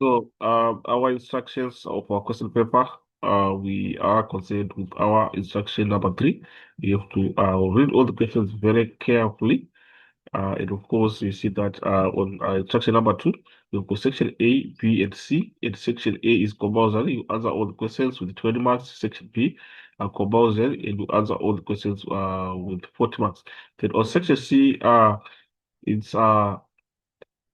So, our instructions of our question paper, we are concerned with our instruction number three. You have to read all the questions very carefully. And of course, you see that on instruction number two, you've got section A, B, and C. And section A is compulsory. You answer all the questions with 20 marks. Section B, compulsory, and you answer all the questions with 40 marks. Then on section C, it's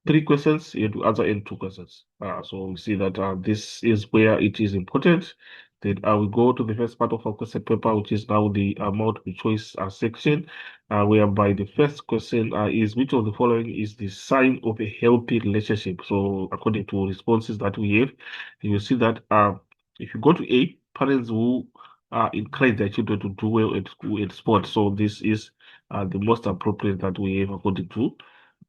3 questions, you have to answer in 2 questions. So we see that this is where it is important. Then we go to the first part of our question paper, which is now the multiple choice section, whereby the first question is which of the following is the sign of a healthy relationship? So according to responses that we have, you will see that if you go to A, parents who encourage their children to do well at school and sports. So this is the most appropriate that we have according to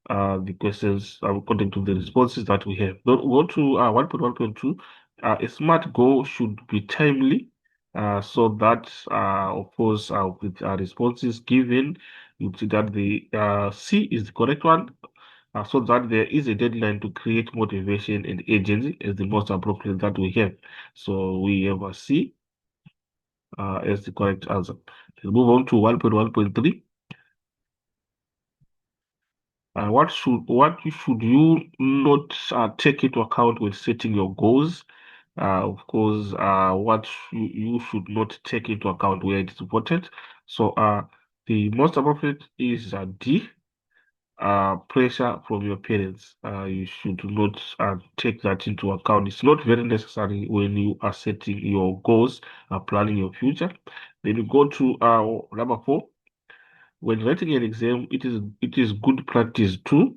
the questions according to the responses that we have. Go to 1.1.2. A SMART goal should be timely, so that, of course, with responses given, you see that the C is the correct one, so that there is a deadline to create motivation and agency is the most appropriate that we have. So we have a C as the correct answer. Let's move on to 1.1.3. What should you not take into account when setting your goals? Of course, what you should not take into account where it is important. So, the most appropriate is D. Pressure from your parents. You should not take that into account. It's not very necessary when you are setting your goals, planning your future. Then you go to number 4. When writing an exam, it is good practice too.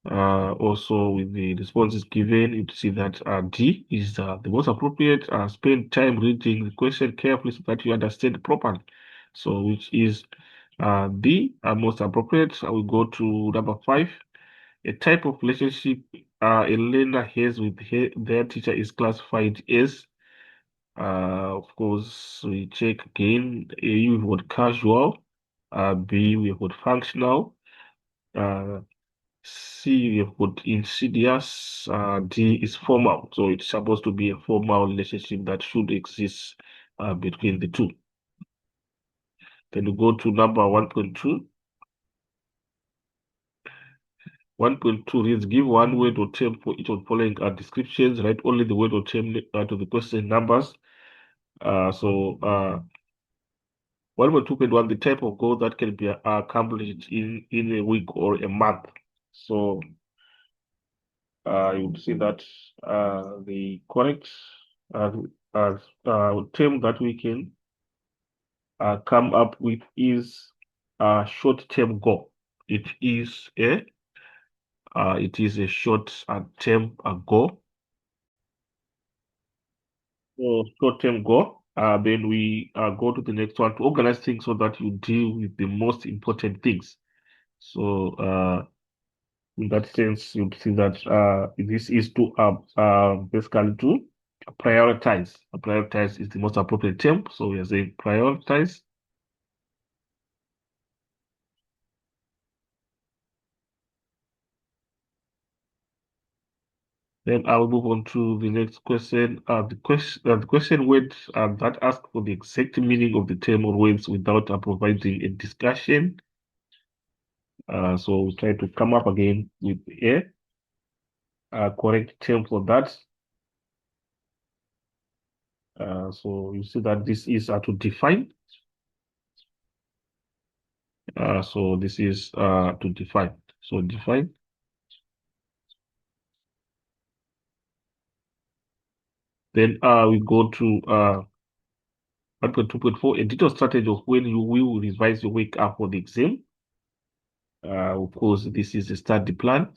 Also, with the responses given, you see that D is the most appropriate. Spend time reading the question carefully so that you understand properly. So, which is D, most appropriate. I will go to number 5. A type of relationship a learner has with their teacher is classified as. Of course, we check again. A, we've got casual. B, we've got functional. Uh, C, we have got insidious. D is formal. So it's supposed to be a formal relationship that should exist between the two. Then we go to number 1.2. 1.2 reads, give one word or term for each of the following descriptions. Write only the word or term to the question numbers. So 1.2.1, the type of goal that can be accomplished in a week or a month. So you would see that the correct uh, term that we can come up with is a short-term goal. It is a short-term goal. So short-term goal. Then we go to the next one to organize things so that you deal with the most important things. So in that sense, you'd see that this is to basically to prioritize. Prioritize is the most appropriate term. So we are saying prioritize. Then I will move on to the next question. The question words that ask for the exact meaning of the term or words without providing a discussion. So we try to come up again with a correct term for that. So you see that this is to define. So this is to define. So define. Then we go to 1.2.4, a detailed strategy of when you will revise your work up for the exam. Of course, this is a study plan.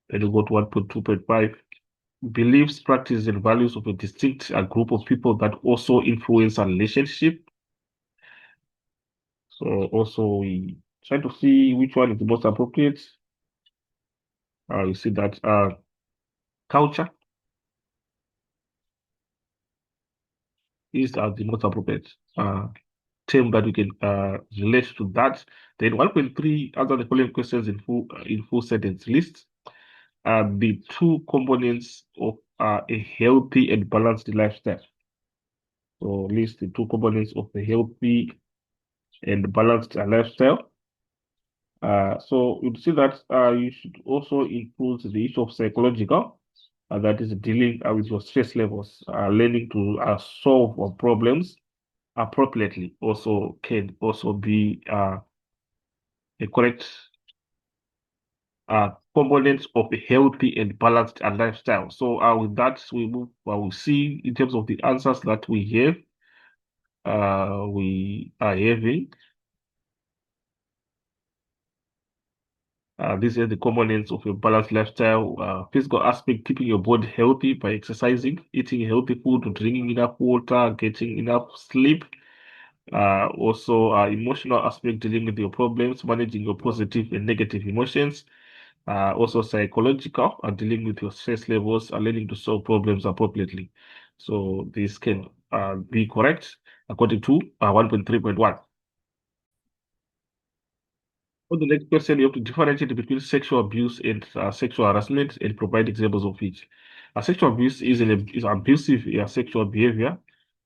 Then you go to 1.2.5, beliefs, practices, and values of a distinct group of people that also influence a relationship. So also we try to see which one is the most appropriate. You see that culture is the most appropriate term that we can relate to that. Then 1.3, answer the following questions in full sentence list. The two components of a healthy and balanced lifestyle. So list the two components of a healthy and balanced lifestyle. So you'd see that you should also include the issue of psychological, that is dealing with your stress levels, learning to solve problems appropriately also can also be a correct component of a healthy and balanced lifestyle. So with that, we move. We see in terms of the answers that we have. We are having. These are the components of a balanced lifestyle. Physical aspect, keeping your body healthy by exercising, eating healthy food, drinking enough water, getting enough sleep. Also, emotional aspect, dealing with your problems, managing your positive and negative emotions. Also, psychological, dealing with your stress levels, learning to solve problems appropriately. So, this can be correct according to 1.3.1. For the next question, you have to differentiate between sexual abuse and sexual harassment and provide examples of each. Sexual abuse is abusive sexual behavior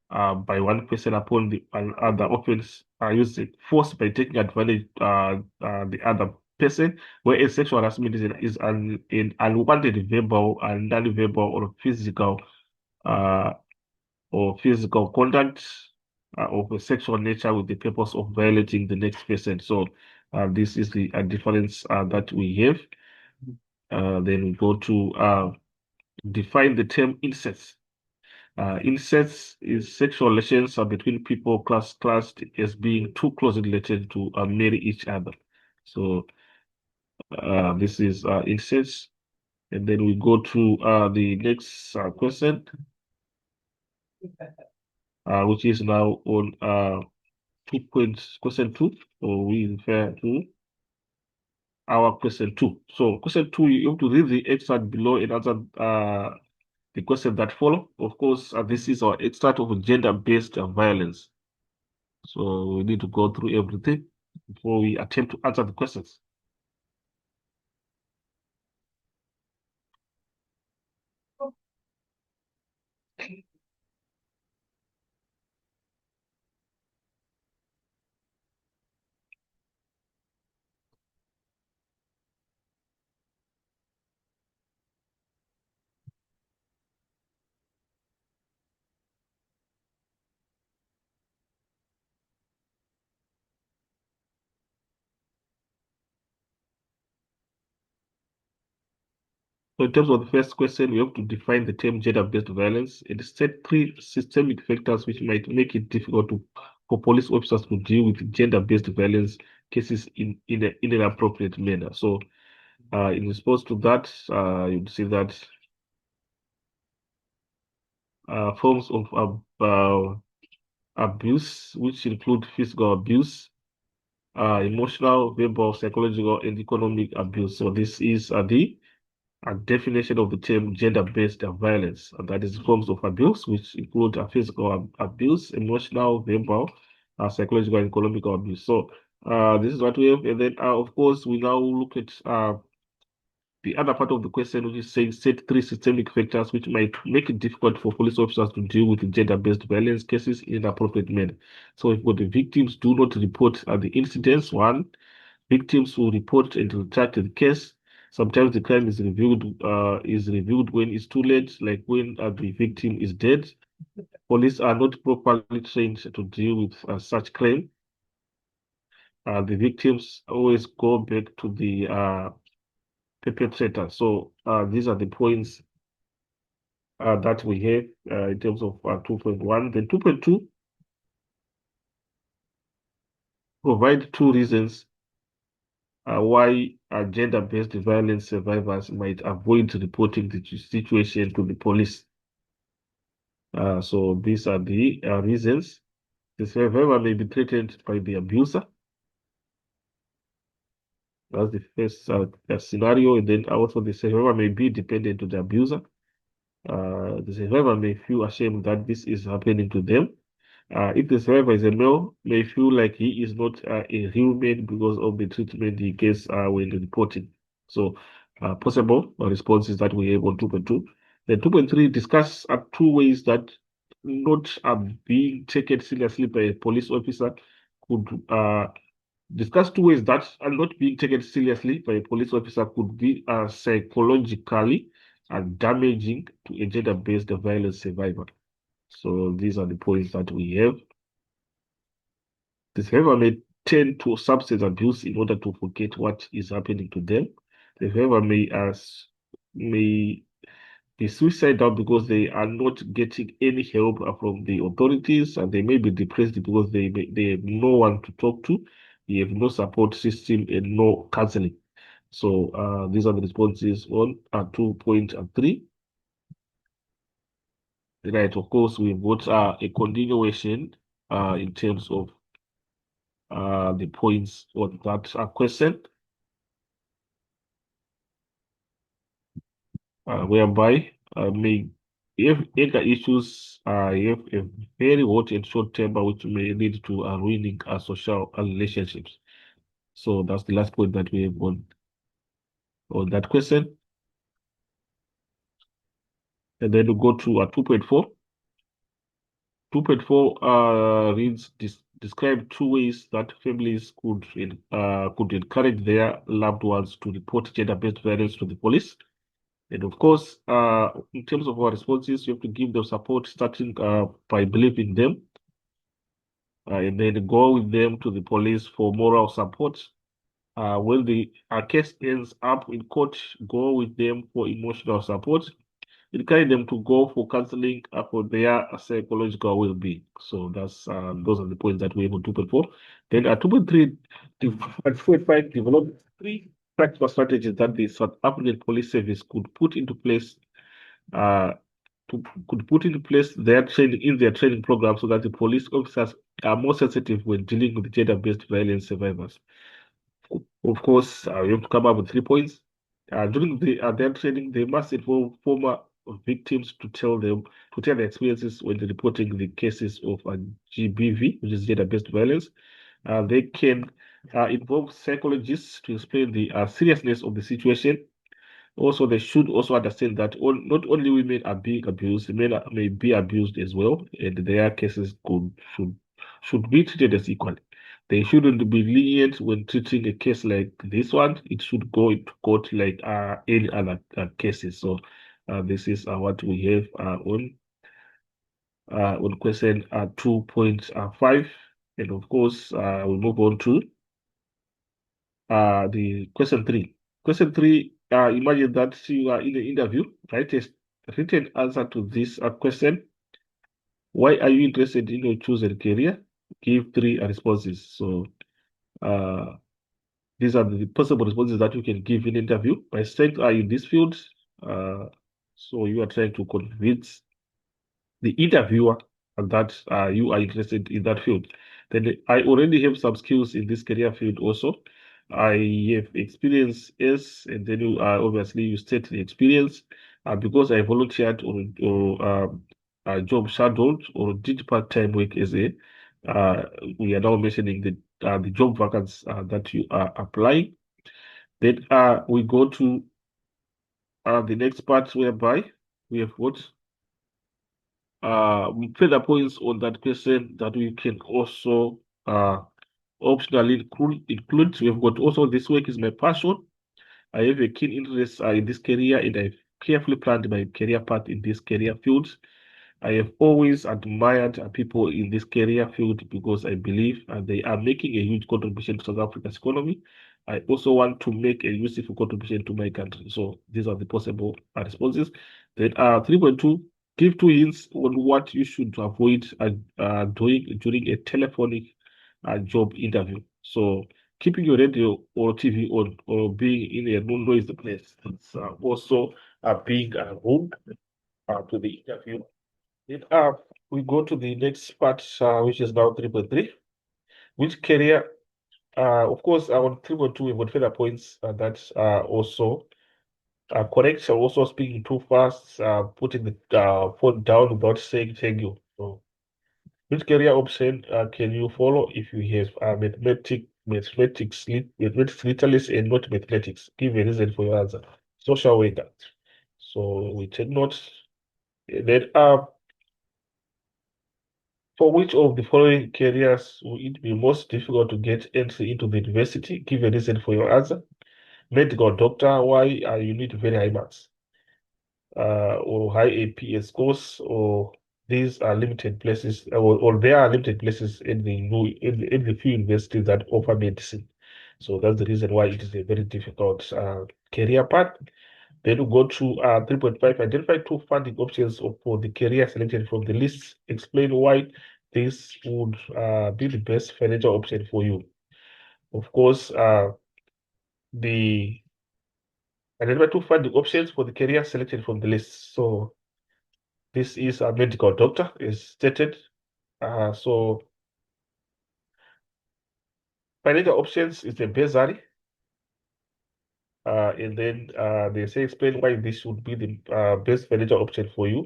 by one person upon the other, often using force by taking advantage the other person, whereas sexual harassment is an unwanted verbal and non-verbal uh, or physical contact of a sexual nature with the purpose of violating the next person. So this is the difference that we have. Then we go to define the term incest. Incest is sexual relations between people classed as being too closely related to marry each other. So this is incest. And then we go to the next question, which is now on question 2. So we refer to our question 2. So question 2, you have to read the extract below and answer the question that follow. Of course, this is our extract of gender-based violence. So we need to go through everything before we attempt to answer the questions. So in terms of the first question, we have to define the term gender-based violence and set three systemic factors which might make it difficult for police officers to deal with gender-based violence cases in an appropriate manner. So in response to that, you'd see that forms of abuse, which include physical abuse, emotional, verbal, psychological, and economic abuse. So this is the definition of the term gender-based violence. And that is forms of abuse, which include physical abuse, emotional, verbal, psychological, and economic abuse. So this is what we have. And then, of course, we now look at the other part of the question, which is saying set three systemic factors which might make it difficult for police officers to deal with gender-based violence cases in an appropriate manner. So if the victims do not report the incidents, one, victims will report and retract the case. Sometimes the crime is reviewed when it's too late, like when the victim is dead. Police are not properly trained to deal with such crime. The victims always go back to the perpetrator. So these are the points that we have in terms of 2.1. Then 2.2, provide two reasons why gender-based violence survivors might avoid reporting the situation to the police. So these are the reasons. The survivor may be threatened by the abuser. That's the first scenario. And then also the survivor may be dependent on the abuser. The survivor may feel ashamed that this is happening to them. If the survivor is a male, may feel like he is not a human because of the treatment he gets when reporting. So, possible responses that we have on 2.2. Then 2.3 discuss two ways that not being taken seriously by a police officer could discuss two ways that are not being taken seriously by a police officer could be psychologically damaging to a gender-based violence survivor. So these are the points that we have. The survivor may turn to substance abuse in order to forget what is happening to them. The survivor may be suicidal because they are not getting any help from the authorities, and they may be depressed because they have no one to talk to, they have no support system and no counseling. So these are the responses on 2.3. Right, of course, we've got a continuation in terms of the points on that question, whereby may if anger issues have a very hot and short temper, which may lead to ruining social relationships. So that's the last point that we have on that question. And then we go to 2.4. 2.4 reads describe two ways that families could encourage their loved ones to report gender-based violence to the police. And of course, in terms of our responses, you have to give them support, starting by believing them, and then go with them to the police for moral support. When the case ends up in court, go with them for emotional support. Encourage them to go for counseling for their psychological well-being. So that's those are the points that we have on 2.4. Then 2.3 and 2.5 develop three practical strategies that the South African Police Service could put into place uh, could put into place their training program so that the police officers are more sensitive when dealing with gender-based violence survivors. Of course, you have to come up with 3 points. During their training, they must involve former victims to tell their experiences when reporting the cases of GBV, which is gender-based violence. They can involve psychologists to explain the seriousness of the situation. Also, they should also understand that not only women are being abused, men may be abused as well, and their cases should be treated as equal. They shouldn't be lenient when treating a case like this one. It should go into court like any other cases. So this is what we have on question 2.5, and of course we move on to the question 3. Question 3, imagine that you are in an interview, write a written answer to this question. Why are you interested in your chosen career? Give three responses. So uh, these are the possible responses that you can give in interview. My strengths are in this field. Uh, so you are trying to convince the interviewer that you are interested in that field. Then I already have some skills in this career field also. I have experience as, and then obviously you state the experience because I volunteered or job shadowed or did part-time work as a, we are now mentioning the job vacancies that you are applying. Then we go to the next part whereby we have what further points on that question that we can also optionally include. We've got also this work is my passion. I have a keen interest in this career and I've carefully planned my career path in this career field. I have always admired people in this career field because I believe they are making a huge contribution to South Africa's economy. I also want to make a useful contribution to my country. So these are the possible responses. Then 3.2, give 2 hints on what you should avoid doing during a telephonic job interview. So keeping your radio or TV on or being in a noisy place. It's also being rude to the interview. Then we go to the next part, which is now 3.3. Which career, of course, on 3.2, we've got further points that are also correct. So also speaking too fast, putting the phone down without saying thank you. So Which career option can you follow if you have mathematics literacy and not mathematics? Give a reason for your answer. Social worker. So we take notes. Then for which of the following careers will it be most difficult to get entry into the university? Give a reason for your answer. Medical doctor, why you need very high marks or high APS scores, or these are limited places, or there are limited places in the in the few universities that offer medicine. So that's the reason why it is a very difficult career path. Then we go to 3.5, identify two funding options for the career selected from the list. Explain why this would be the best financial option for you. Of course, the identify two funding options for the career selected from the list. So this is a medical doctor, is stated. So financial options is the bursary. And then they say explain why this should be the best financial option for you.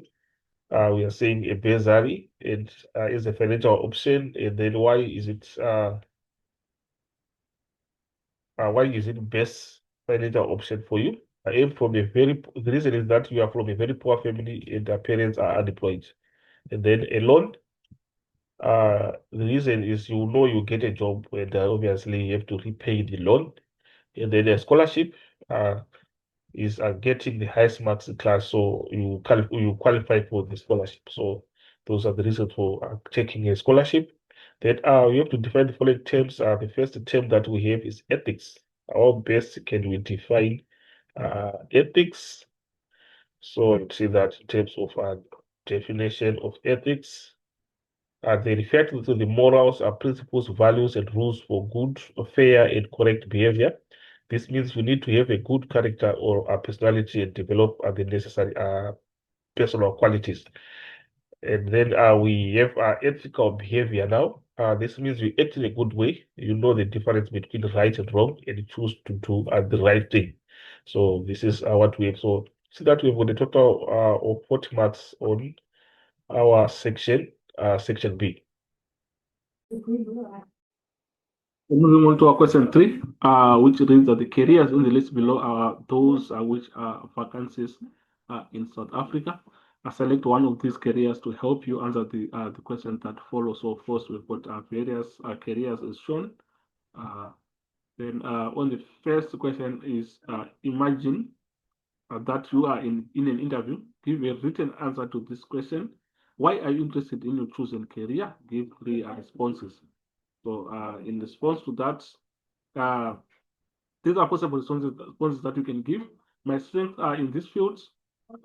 We are saying a bursary is a financial option, and then why is it best financial option for you? I am from a the reason is that you are from a very poor family and the parents are unemployed. And then a loan, the reason is you know you get a job and obviously you have to repay the loan. And then a scholarship is getting the highest marks in class, so you qualify for the scholarship. So those are the reasons for taking a scholarship. Then we have to define the following terms. The first term that we have is ethics. How best can we define ethics? So you see that in terms of definition of ethics, they refer to the morals, principles, values, and rules for good, fair, and correct behavior. This means we need to have a good character or a personality and develop the necessary personal qualities. And then we have ethical behavior now. This means we act in a good way. You know the difference between right and wrong, and you choose to do the right thing. So this is what we have. So see that we've got a total of 40 marks on our section B. Moving on to our question 3, which reads that the careers in the list below are those which are vacancies in South Africa. Select one of these careers to help you answer the question that follows. So first, we've got various careers as shown. Then on the first question is imagine that you are in an interview. Give a written answer to this question. Why are you interested in your chosen career? Give 3 responses. So in response to that, these are possible responses that you can give. My strengths are in this field.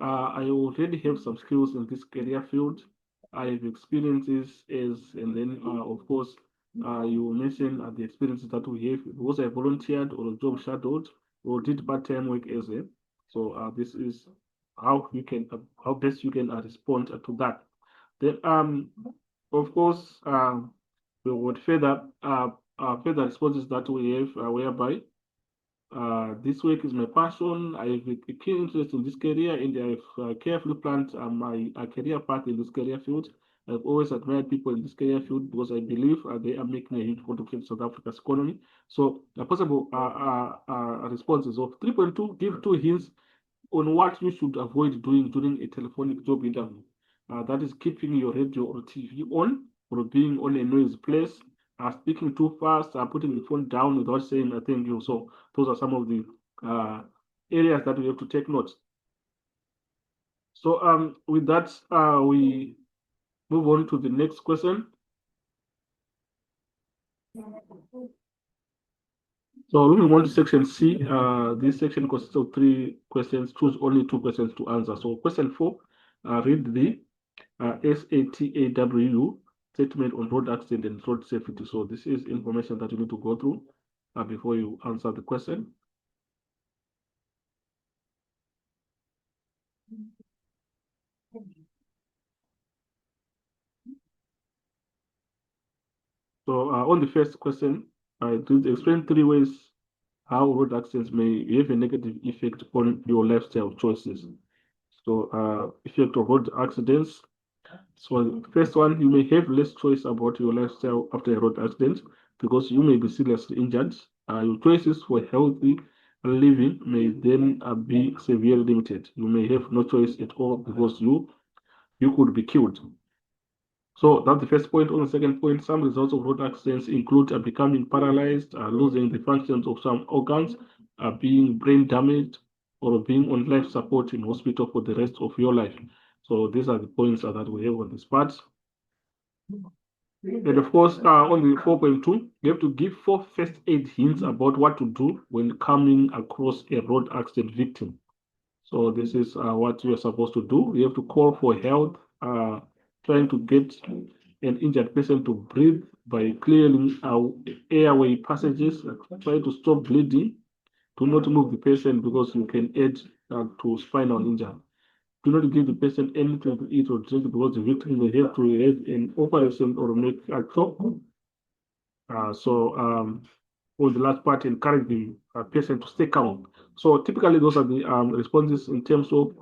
I already have some skills in this career field. I have experiences and then of course, you mentioned the experiences that we have. Was I volunteered or a job shadowed or did part-time work as a? So this is how you can, how best you can respond to that. Then, of course, we would further responses that we have, whereby this work is my passion. I have a keen interest in this career, and I have carefully planned my career path in this career field. I've always admired people in this career field because I believe they are making a huge contribution to South Africa's economy. So, possible responses of 3.2, give 2 hints on what you should avoid doing during a telephonic job interview. That is keeping your radio or TV on, or being on a noisy place, speaking too fast, putting the phone down without saying a thank you. So those are some of the areas that we have to take note. So with that, we move on to the next question. So moving on to section C, this section consists of 3 questions. Choose only 2 questions to answer. So question 4, read the SATAW statement on road accident and road safety. So this is information that you need to go through before you answer the question. So on the first question, to explain 3 ways how road accidents may have a negative effect on your lifestyle choices. So effect of road accidents, So first one, you may have less choice about your lifestyle after a road accident because you may be seriously injured. Your choices for healthy living may then be severely limited. You may have no choice at all because you could be killed. So that's the first point. On the second point, some results of road accidents include becoming paralyzed, losing the functions of some organs, being brain damaged, or being on life support in hospital for the rest of your life. So these are the points that we have on this part. And of course, on the 4.2, you have to give 4 first aid hints about what to do when coming across a road accident victim. So this is what you are supposed to do. You have to call for help, trying to get an injured person to breathe by clearing airway passages, try to stop bleeding. Do not move the patient because you can add to spinal injury. Do not give the patient anything to eat or drink because the victim may have to have an operation or make a chop. On the last part, encourage the patient to stay calm. So typically, those are the responses in terms of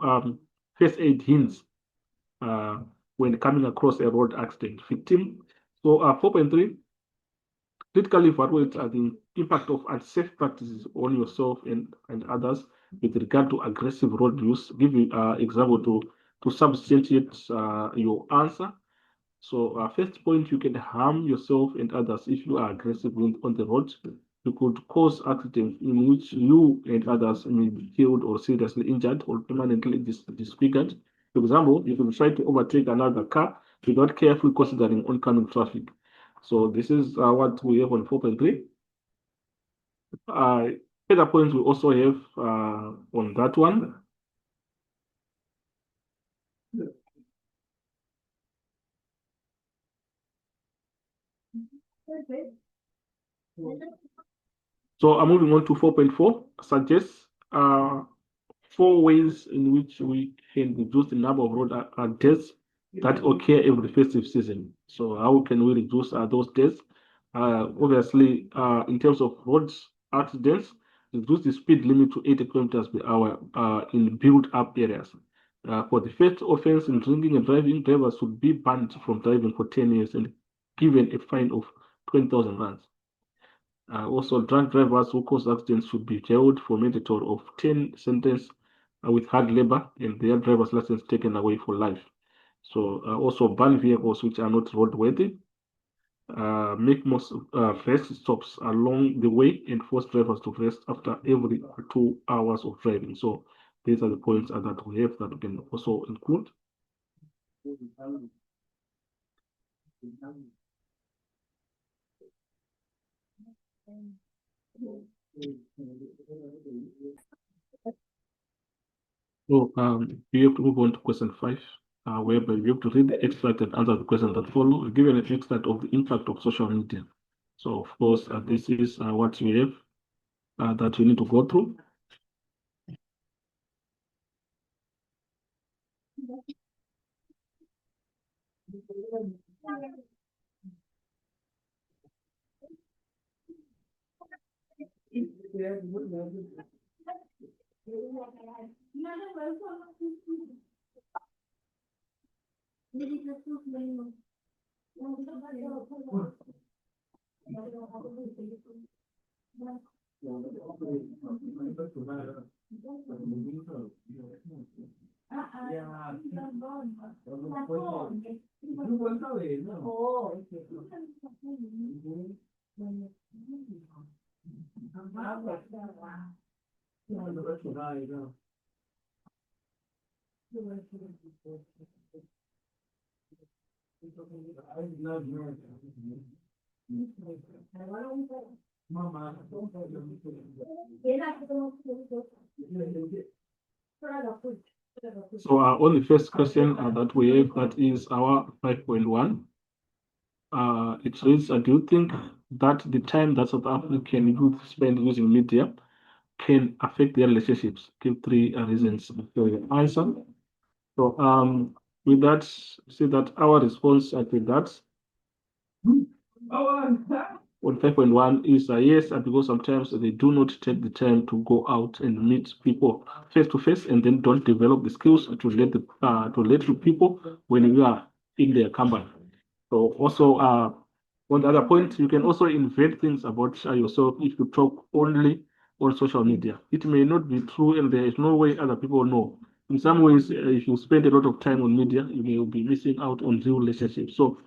first aid hints uh, when coming across a road accident victim. So 4.3, critically evaluate the impact of unsafe practices on yourself and others with regard to aggressive road use. Give you example to substantiate your answer. So, first point, you can harm yourself and others if you are aggressive on the road. You could cause accidents in which you and others may be killed or seriously injured or permanently disfigured. For example, you can try to overtake another car without carefully considering oncoming traffic. So, this is what we have on 4.3. Uh, Other points we also have on that one. So I'm moving on to 4.4, suggests 4 ways in which we can reduce the number of road deaths that occur every festive season. So how can we reduce those deaths? Obviously, in terms of road accidents, reduce the speed limit to 80 kilometers per hour in built-up areas. For the first offense in drinking and driving, drivers should be banned from driving for 10 years and given a fine of 20,000 rands. Also, drunk drivers who cause accidents should be jailed for mandatory of 10 sentence with hard labor and their driver's license taken away for life. So also ban vehicles which are not roadworthy, make most rest stops along the way and force drivers to rest after every 2 hours of driving. So these are the points that we have that we can also include. So you have to move on to question 5, whereby you have to read the extract and answer the questions that follow. We're given an extract of the impact of social media. So of course, this is what we have that we need to go through. So on the first question that we have, that is our 5.1. It reads, do you think that the time that South African youth spend using media can affect their relationships? Give 3 reasons for your answer. So with that, say that our response to that on 5.1 is yes, because sometimes they do not take the time to go out and meet people face to face, and then don't develop the skills to relate to people when you are in their company. So also, on the other point, you can also invent things about yourself if you talk only on social media. It may not be true, and there is no way other people know. In some ways, if you spend a lot of time on media, you may be missing out on real relationships. So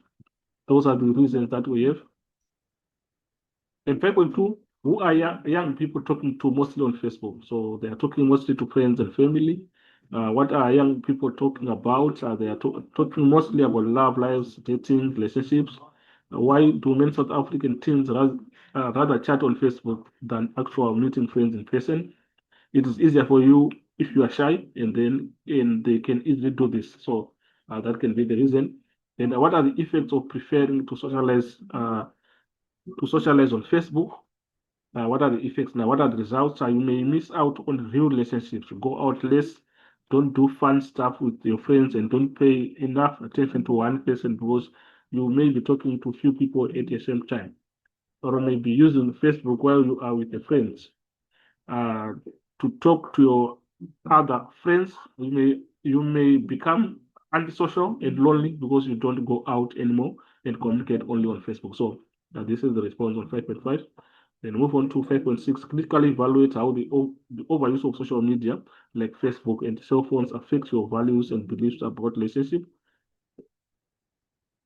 those are the reasons that we have. And 5.2, who are young people talking to mostly on Facebook? So they are talking mostly to friends and family. What are young people talking about? They are talking mostly about love lives, dating, relationships. Why do many South African teens rather chat on Facebook than actual meeting friends in person? It is easier for you if you are shy, and they can easily do this. So that can be the reason. And what are the effects of preferring to socialize on Facebook? What are the effects now? What are the results? You may miss out on real relationships. Go out less, don't do fun stuff with your friends, and don't pay enough attention to one person because you may be talking to few people at the same time, or maybe using Facebook while you are with your friends. Uh, to talk to your other friends, you may become antisocial and lonely because you don't go out anymore and communicate only on Facebook. So this is the response on 5.5. Then move on to 5.6. Critically evaluate how the overuse of social media like Facebook and cell phones affects your values and beliefs about relationship.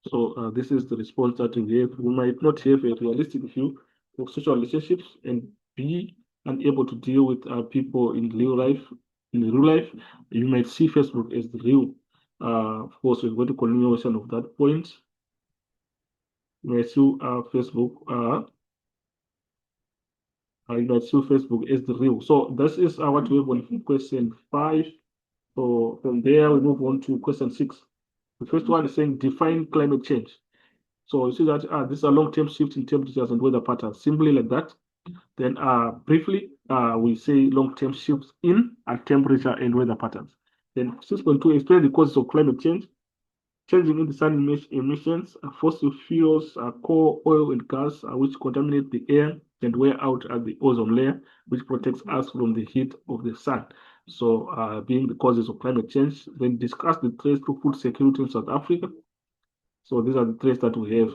So this is the response that we have. We might not have a realistic view of social relationships and be unable to deal with people in real life. In real life, you might see Facebook as the real. Of course, we're going to continuation of that point. You might see Facebook. You might see Facebook as the real. So this is what we have on question 5. So from there, we move on to question 6. The first one is saying define climate change. So you see that this is a long-term shift in temperatures and weather patterns, simply like that. Then briefly, we say long-term shifts in temperature and weather patterns. Then 6.2, explain the causes of climate change. Changing in the sun emissions, fossil fuels, coal, oil, and gas, which contaminate the air and wear out the ozone layer, which protects us from the heat of the sun. So, being the causes of climate change, then discuss the threats to food security in South Africa. So, these are the threats that we have.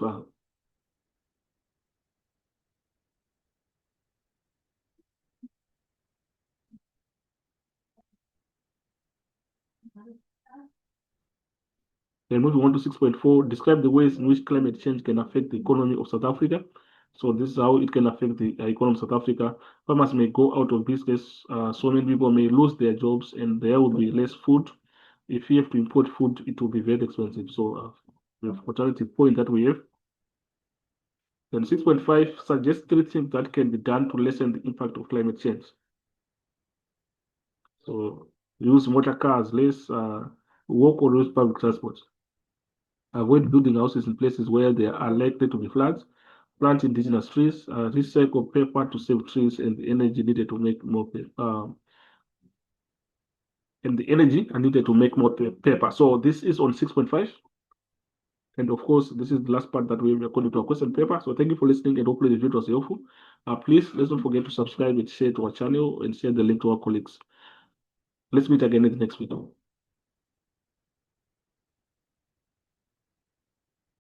Then moving on to 6.4, describe the ways in which climate change can affect the economy of South Africa. So this is how it can affect the economy of South Africa. Farmers may go out of business. So many people may lose their jobs, and there will be less food. If you have to import food, it will be very expensive. So the alternative point that we have. Then 6.5 suggests 3 things that can be done to lessen the impact of climate change. So use motor cars less, walk or use public transport. Avoid building houses in places where there are likely to be floods. Plant indigenous trees. Recycle paper to save trees and the energy needed to make more paper. And the energy are needed to make more paper. So this is on 6.5. And of course, this is the last part that we are going to our question paper. So thank you for listening and hopefully the video was helpful. Please, let's don't forget to subscribe and share to our channel and share the link to our colleagues. Let's meet again in the next video.